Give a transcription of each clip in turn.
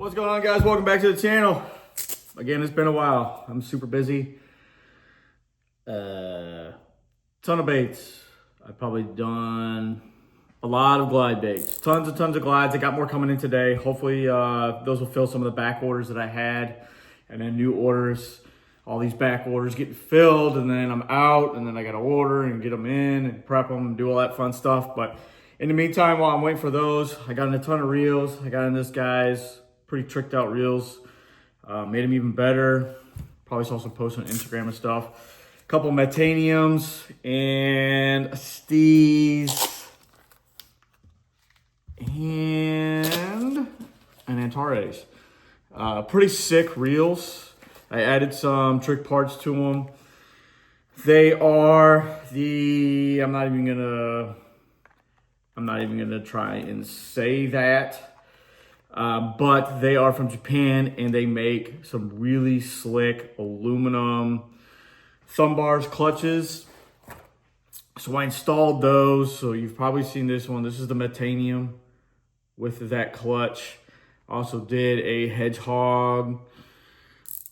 What's going on, guys? Welcome back to the channel. Again, it's been a while. I'm super busy. Ton of baits. I've probably done a lot of glide baits. Tons and tons of glides. I got more coming in today. Hopefully those will fill some of the back orders that I had. And then new orders. All these back orders getting filled, and then I'm out, and then I got to order and get them in and prep them and do all that fun stuff. But in the meantime, while I'm waiting for those, I got in a ton of reels. I got in this guy's pretty tricked out reels. Made them even better. Probably saw some posts on Instagram and stuff. A couple metaniums and a Steez and an Antares. Pretty sick reels. I added some trick parts to them. They are the, I'm not even gonna try and say that. But they are from Japan, and they make some really slick aluminum thumb bars clutches. So I installed those. So you've probably seen this one. This is the Metanium with that clutch. Also did a Hedgehog,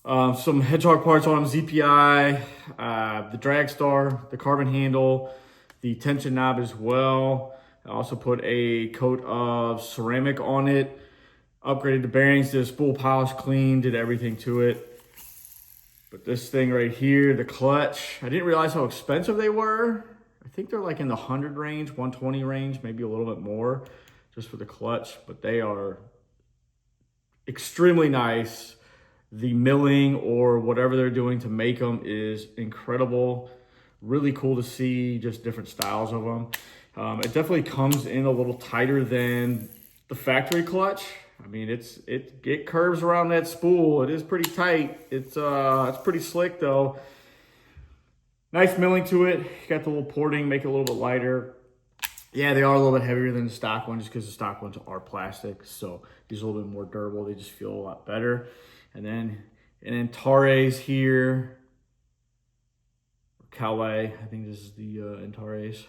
some Hedgehog parts on them, ZPI, the drag star, the carbon handle, the tension knob as well. I also put a coat of ceramic on it. Upgraded the bearings, did a spool polish clean, did everything to it. But this thing right here, the clutch, I didn't realize how expensive they were. I think they're like in the 100 range, 120 range, maybe a little bit more just for the clutch. But they are extremely nice. The milling or whatever they're doing to make them is incredible. Really cool to see just different styles of them. It definitely comes in a little tighter than the factory clutch. I mean, it curves around that spool. It is pretty tight. It's pretty slick though. Nice milling to it. Got the little porting, make it a little bit lighter. Yeah, they are a little bit heavier than the stock ones just because the stock ones are plastic. So these are a little bit more durable. They just feel a lot better. And then an Antares here. Calais, I think this is the Antares.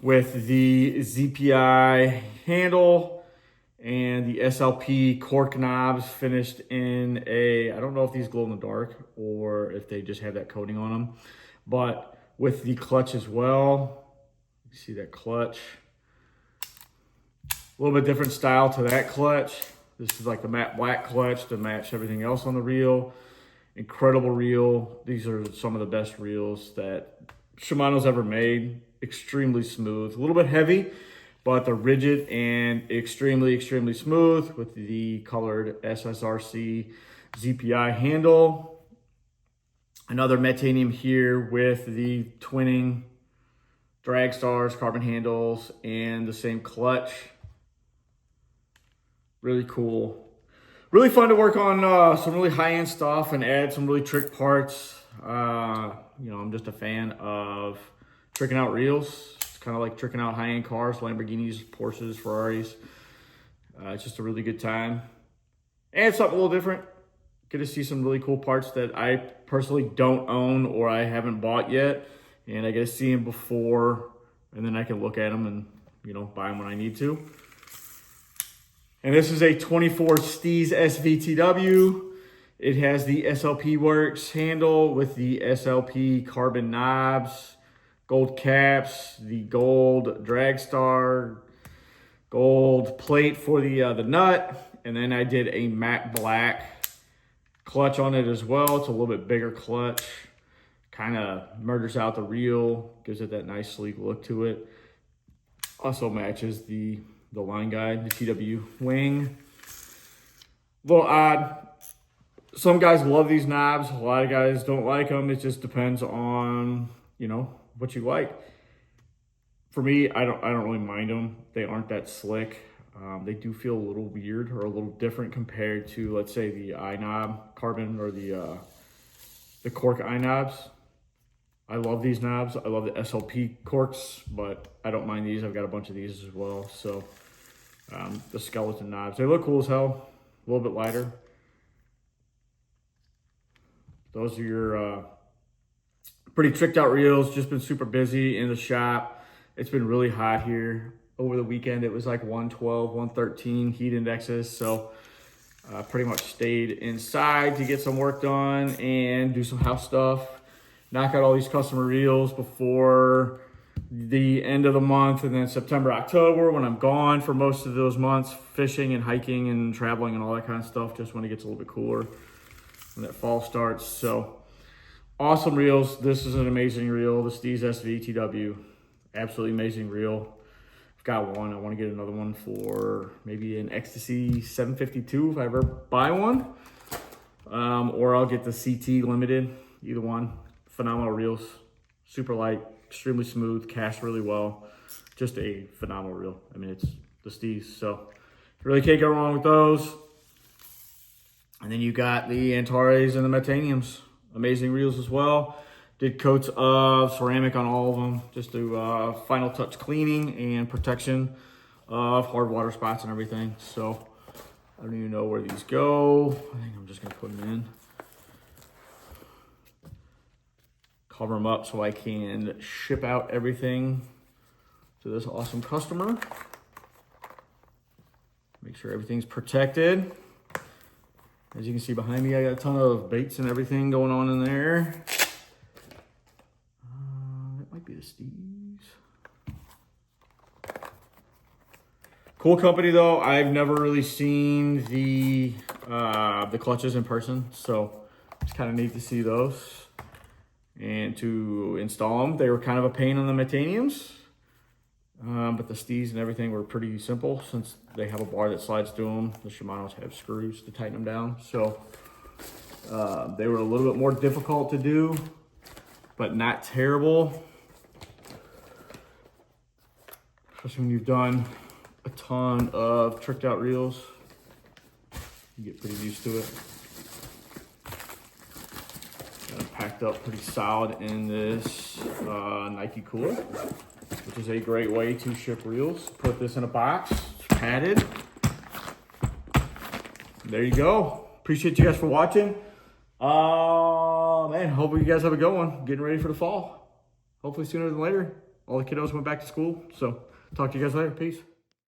With the ZPI handle. And the SLP cork knobs finished in a, I don't know if these glow in the dark or if they just have that coating on them, but with the clutch as well. You see that clutch. A little bit different style to that clutch. This is like the matte black clutch to match everything else on the reel. Incredible reel. These are some of the best reels that Shimano's ever made. Extremely smooth, a little bit heavy, but they're rigid and extremely, extremely smooth with the colored SSRC ZPI handle. Another Metanium here with the twinning drag stars, carbon handles, and the same clutch. Really cool. Really fun to work on some really high-end stuff and add some really trick parts. You know, I'm just a fan of tricking out reels. Kind of like tricking out high-end cars, Lamborghinis, Porsches, Ferraris. It's just a really good time. And something a little different. Get to see some really cool parts that I personally don't own or I haven't bought yet. And I get to see them before, and then I can look at them and, you know, buy them when I need to. And this is a 24 Steez SVTW. It has the SLP Works handle with the SLP carbon knobs. Gold caps, the gold drag star, gold plate for the nut, and then I did a matte black clutch on it as well. It's a little bit bigger clutch, kind of murders out the reel, gives it that nice sleek look to it. Also matches the line guide, the TW wing. A little odd. Some guys love these knobs. A lot of guys don't like them. It just depends on, you know, what you like. For me, I don't really mind them. They aren't that slick. They do feel a little weird or a little different compared to, let's say, the eye knob carbon or the cork eye knobs. I love these knobs. I love the SLP corks, but I don't mind these. I've got a bunch of these as well. So the skeleton knobs, they look cool as hell. A little bit lighter. Those are your pretty tricked out reels. Just been super busy in the shop. It's been really hot here. Over the weekend, it was like 112, 113 heat indexes. So Pretty much stayed inside to get some work done and do some house stuff. Knock out all these customer reels before the end of the month, and then September, October, when I'm gone for most of those months, fishing and hiking and traveling and all that kind of stuff, just when it gets a little bit cooler, when that fall starts. So awesome reels. This is an amazing reel, the Steez SVTW. Absolutely amazing reel. I've got one. I want to get another one for maybe an Ecstasy 752 if I ever buy one. Or I'll get the CT Limited, either one. Phenomenal reels, super light, extremely smooth, cast really well. Just a phenomenal reel. I mean, it's the Steez, so you really can't go wrong with those. And then you got the Antares and the Metaniums. Amazing reels as well. Did coats of ceramic on all of them, just do final touch cleaning and protection of hard water spots and everything. So I don't even know where these go. I think I'm just gonna put them in. Cover them up so I can ship out everything to this awesome customer. Make sure everything's protected. As you can see behind me, I got a ton of baits and everything going on in there. That might be the Steez. Cool company though. I've never really seen the clutches in person, so it's kind of neat to see those and to install them. They were kind of a pain on the Metaniums, but the Steez and everything were pretty simple since they have a bar that slides through them. The Shimano's have screws to tighten them down. So they were a little bit more difficult to do, but not terrible. Especially when you've done a ton of tricked out reels, you get pretty used to it. Packed up pretty solid in this Nike cooler, which is a great way to ship reels. Put this in a box, it's padded. There you go. Appreciate you guys for watching. Man, hope you guys have a good one. Getting ready for the fall. Hopefully sooner than later. All the kiddos went back to school. So talk to you guys later. Peace.